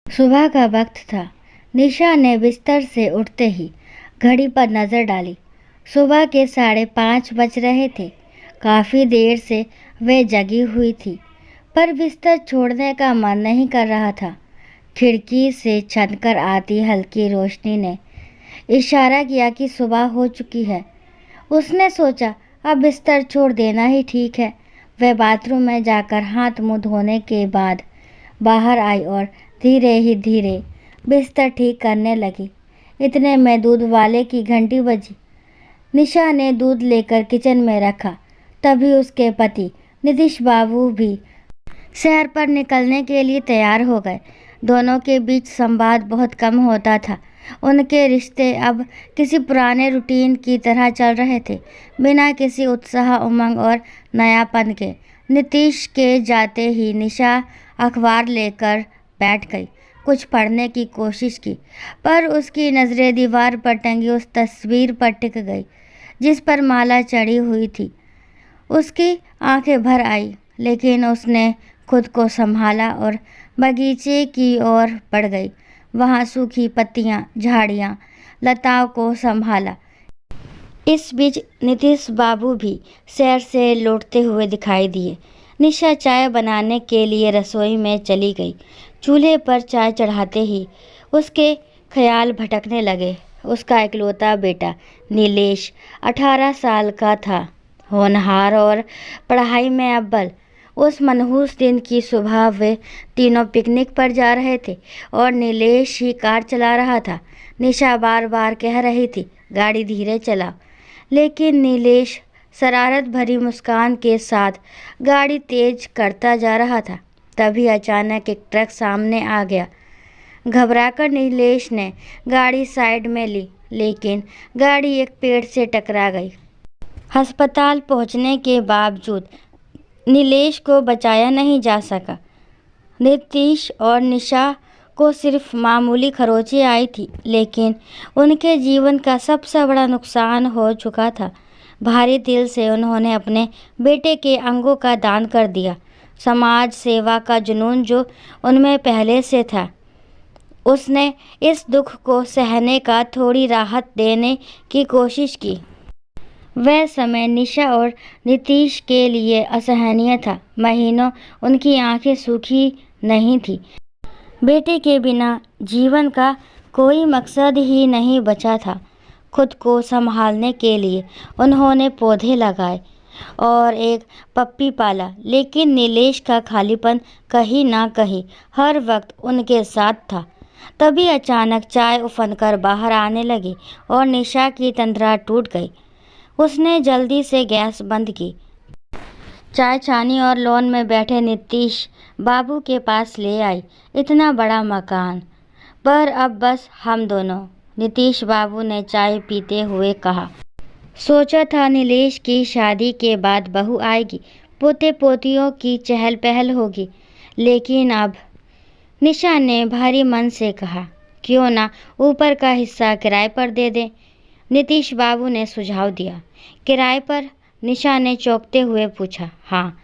सुबह का वक्त था। निशा ने बिस्तर से उठते ही घड़ी पर नज़र डाली। सुबह के 5:30 बज रहे थे। काफ़ी देर से वह जगी हुई थी, पर बिस्तर छोड़ने का मन नहीं कर रहा था। खिड़की से छनकर आती हल्की रोशनी ने इशारा किया कि सुबह हो चुकी है। उसने सोचा, अब बिस्तर छोड़ देना ही ठीक है। वह बाथरूम में जाकर हाथ मुंह धोने के बाद बाहर आई और धीरे ही धीरे बिस्तर ठीक करने लगी। इतने में दूध वाले की घंटी बजी। निशा ने दूध लेकर किचन में रखा। तभी उसके पति नीतीश बाबू भी शहर पर निकलने के लिए तैयार हो गए। दोनों के बीच संवाद बहुत कम होता था। उनके रिश्ते अब किसी पुराने रूटीन की तरह चल रहे थे, बिना किसी उत्साह, उमंग और नयापन के। नीतीश के जाते ही निशा अखबार लेकर बैठ गई। कुछ पढ़ने की कोशिश की, पर उसकी नज़रें दीवार पर टंगी उस तस्वीर पर टिक गई जिस पर माला चढ़ी हुई थी। उसकी आंखें भर आई, लेकिन उसने खुद को संभाला और बगीचे की ओर बढ़ गई। वहाँ सूखी पत्तियाँ, झाड़ियाँ, लताओं को संभाला। इस बीच नीतीश बाबू भी शहर से लौटते हुए दिखाई दिए। निशा चाय बनाने के लिए रसोई में चली गई। चूल्हे पर चाय चढ़ाते ही उसके ख्याल भटकने लगे। उसका इकलौता बेटा नीलेश 18 साल का था, होनहार और पढ़ाई में अव्वल। उस मनहूस दिन की सुबह वे तीनों पिकनिक पर जा रहे थे और नीलेश ही कार चला रहा था। निशा बार बार कह रही थी, गाड़ी धीरे चलाओ, लेकिन नीलेश शरारत भरी मुस्कान के साथ गाड़ी तेज करता जा रहा था। तभी अचानक एक ट्रक सामने आ गया। घबराकर नीलेश ने गाड़ी साइड में ली, लेकिन गाड़ी एक पेड़ से टकरा गई। अस्पताल पहुंचने के बावजूद नीलेश को बचाया नहीं जा सका। नीतीश और निशा को सिर्फ मामूली खरोंचें आई थी, लेकिन उनके जीवन का सबसे बड़ा नुकसान हो चुका था। भारी दिल से उन्होंने अपने बेटे के अंगों का दान कर दिया। समाज सेवा का जुनून जो उनमें पहले से था, उसने इस दुख को सहने का थोड़ी राहत देने की कोशिश की। वह समय निशा और नीतीश के लिए असहनीय था। महीनों उनकी आंखें सूखी नहीं थी। बेटे के बिना जीवन का कोई मकसद ही नहीं बचा था। खुद को संभालने के लिए उन्होंने पौधे लगाए और एक पप्पी पाला, लेकिन नीलेश का खालीपन कहीं ना कहीं हर वक्त उनके साथ था। तभी अचानक चाय उफनकर बाहर आने लगी और निशा की तंद्रा टूट गई। उसने जल्दी से गैस बंद की, चाय छानी और लॉन में बैठे नीतीश बाबू के पास ले आई। इतना बड़ा मकान, पर अब बस हम दोनों, नीतीश बाबू ने चाय पीते हुए कहा। सोचा था नीलेश की शादी के बाद बहू आएगी, पोते पोतियों की चहल पहल होगी, लेकिन अब। निशा ने भारी मन से कहा, क्यों ना ऊपर का हिस्सा किराए पर दे दें। नीतीश बाबू ने सुझाव दिया। किराए पर? निशा ने चौंकते हुए पूछा। हाँ,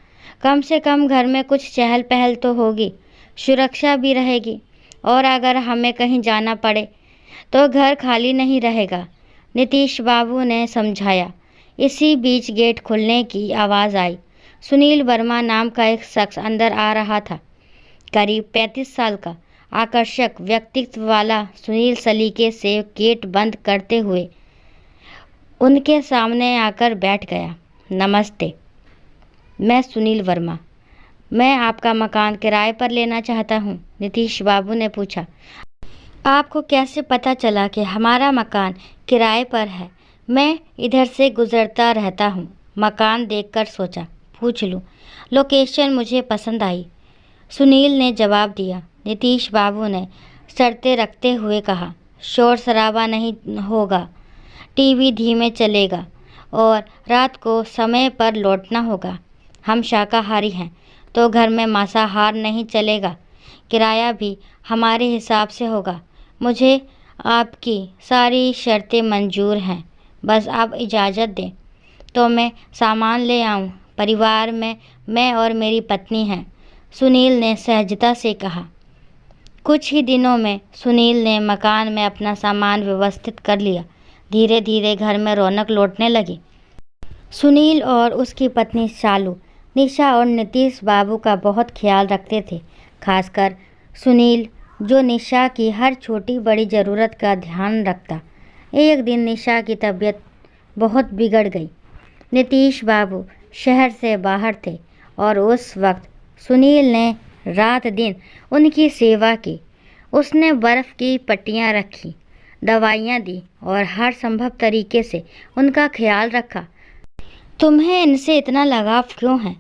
कम से कम घर में कुछ चहल पहल तो होगी, सुरक्षा भी रहेगी, और अगर हमें कहीं जाना पड़े तो घर खाली नहीं रहेगा, नीतीश बाबू ने समझाया। इसी बीच गेट खुलने की आवाज़ आई। सुनील वर्मा नाम का एक शख्स अंदर आ रहा था। करीब 35 साल का आकर्षक व्यक्तित्व वाला सुनील सलीके से गेट बंद करते हुए उनके सामने आकर बैठ गया। नमस्ते, मैं सुनील वर्मा। मैं आपका मकान किराए पर लेना चाहता हूँ, नीतीश बाबू ने पूछा। आपको कैसे पता चला कि हमारा मकान किराए पर है? मैं इधर से गुजरता रहता हूँ। मकान देखकर सोचा, पूछ लूँ। लोकेशन मुझे पसंद आई, सुनील ने जवाब दिया। नीतीश बाबू ने शर्तें रखते हुए कहा, शोर शराबा नहीं होगा, टीवी धीमे चलेगा और रात को समय पर लौटना होगा। हम शाकाहारी हैं, तो घर में मांसाहार नहीं चलेगा। किराया भी हमारे हिसाब से होगा। मुझे आपकी सारी शर्तें मंजूर हैं, बस आप इजाज़त दें तो मैं सामान ले आऊं। परिवार में मैं और मेरी पत्नी हैं, सुनील ने सहजता से कहा। कुछ ही दिनों में सुनील ने मकान में अपना सामान व्यवस्थित कर लिया। धीरे धीरे घर में रौनक लौटने लगी। सुनील और उसकी पत्नी शालू निशा और नीतीश बाबू का बहुत ख्याल रखते थे। खासकर सुनील, जो निशा की हर छोटी बड़ी ज़रूरत का ध्यान रखता। एक दिन निशा की तबीयत बहुत बिगड़ गई। नीतीश बाबू शहर से बाहर थे और उस वक्त सुनील ने रात दिन उनकी सेवा की। उसने बर्फ़ की पट्टियाँ रखी, दवाइयाँ दी और हर संभव तरीके से उनका ख्याल रखा। तुम्हें इनसे इतना लगाव क्यों है?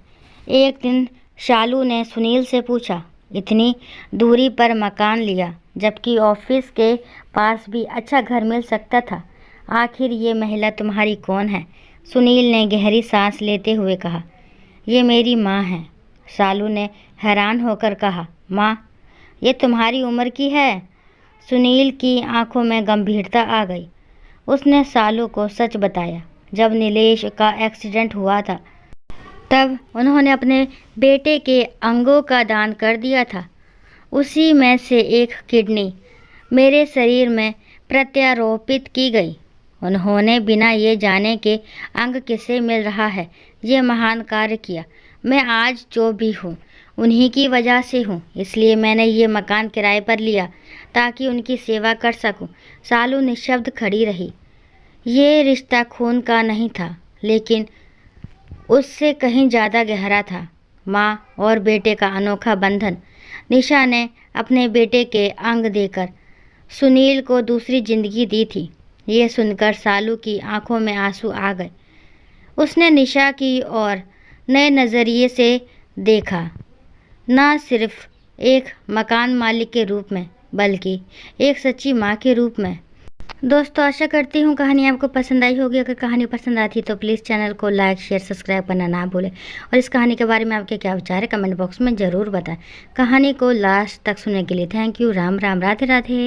एक दिन शालू ने सुनील से पूछा। इतनी दूरी पर मकान लिया, जबकि ऑफिस के पास भी अच्छा घर मिल सकता था। आखिर ये महिला तुम्हारी कौन है? सुनील ने गहरी सांस लेते हुए कहा। ये मेरी माँ है। शालू ने हैरान होकर कहा। माँ, ये तुम्हारी उम्र की है? सुनील की आंखों में गंभीरता आ गई। उसने शालू को सच बताया। जब नीलेश का एक्सीडेंट हुआ था, तब उन्होंने अपने बेटे के अंगों का दान कर दिया था। उसी में से एक किडनी मेरे शरीर में प्रत्यारोपित की गई। उन्होंने बिना ये जाने के अंग किसे मिल रहा है, ये महान कार्य किया। मैं आज जो भी हूँ उन्हीं की वजह से हूँ। इसलिए मैंने ये मकान किराए पर लिया ताकि उनकी सेवा कर सकूँ। शालू निशब्द खड़ी रही। ये रिश्ता खून का नहीं था, लेकिन उससे कहीं ज़्यादा गहरा था। माँ और बेटे का अनोखा बंधन। निशा ने अपने बेटे के अंग देकर सुनील को दूसरी जिंदगी दी थी। ये सुनकर शालू की आंखों में आंसू आ गए। उसने निशा की ओर नए नज़रिए से देखा, न सिर्फ एक मकान मालिक के रूप में, बल्कि एक सच्ची माँ के रूप में। दोस्तों, आशा करती हूँ कहानी आपको पसंद आई होगी। अगर कहानी पसंद आती तो प्लीज़ चैनल को लाइक, शेयर, सब्सक्राइब करना ना भूलें। और इस कहानी के बारे में आपके क्या विचार है कमेंट बॉक्स में ज़रूर बताएं। कहानी को लास्ट तक सुनने के लिए थैंक यू। राम राम, राधे राधे।